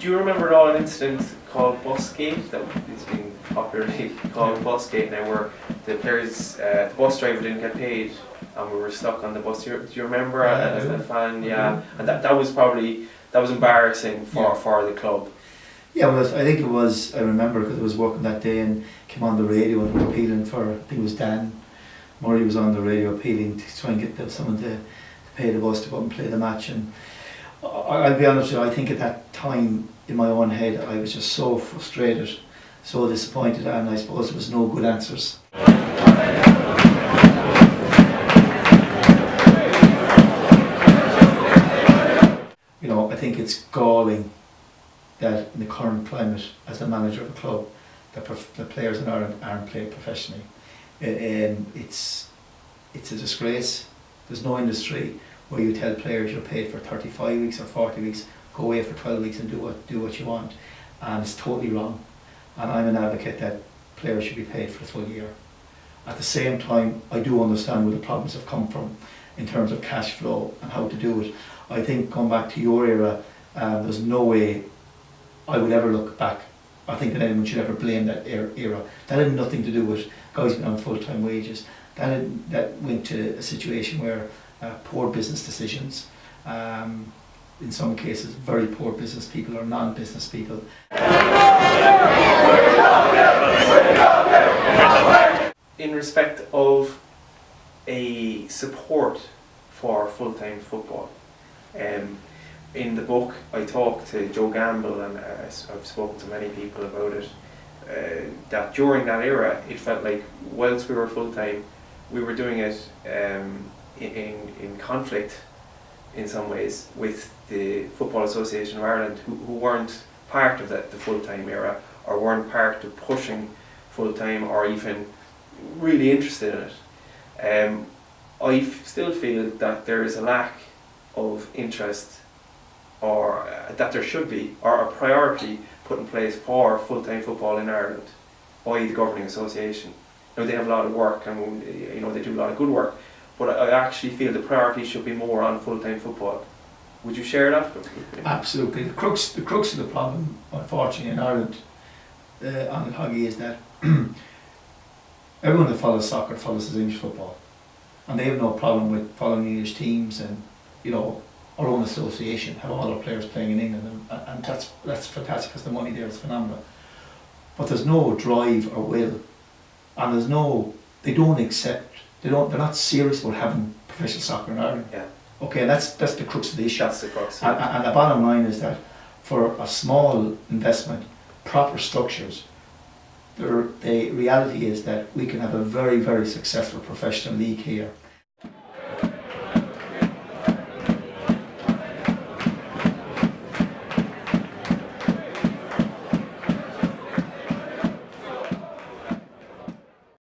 Do you remember at all an incident called Busgate that is being popularly called Busgate now, where the players, the bus driver didn't get paid and we were stuck on the bus? Do you remember as a fan? Yeah, and that was embarrassing for the club. Yeah, well, I think it was. I remember because I was working that day and came on the radio and were appealing for. I think it was Dan Murray was on the radio appealing to try and get someone to pay the bus to go and play the match. And I'll be honest with you, I think at that time in my own head I was just so frustrated, so disappointed, and I suppose there was no good answers. You know, I think it's galling that in the current climate, as the manager of a club, the players in Ireland aren't played professionally. It's a disgrace. There's no industry where you tell players you're paid for 35 weeks or 40 weeks, go away for 12 weeks and do what you want, and it's totally wrong. And I'm an advocate that players should be paid for the full year. At the same time, I do understand where the problems have come from in terms of cash flow and how to do it. I think going back to your era, there's no way I would ever look back. I think that anyone should ever blame that era. That had nothing to do with guys being on full-time wages. That went to a situation where poor business decisions, in some cases very poor business people or non-business people. In respect of a support for full-time football, in the book I talked to Joe Gamble, and I've spoken to many people about it, that during that era it felt like whilst we were full-time, we were doing it in conflict in some ways with the Football Association of Ireland, who weren't part of the full-time era, or weren't part of pushing full-time or even really interested in it. I still feel that there is a lack of interest, or that there should be, or a priority put in place for full-time football in Ireland by the governing association. Now, they have a lot of work, and they do a lot of good work, but I actually feel the priority should be more on full-time football. Would you share that? Absolutely. The crux of the problem, unfortunately, in Ireland, on Hoggy, is that everyone that follows soccer follows English football, and they have no problem with following English teams, and our own association have all our players playing in England, and that's fantastic because the money there is phenomenal. But there's no drive or will, and they're not serious about having professional soccer in Ireland. Yeah. Okay, and that's the crux of the issue. That's the crux. And the bottom line is that for a small investment, proper structures, the reality is that we can have a very, very successful professional league here.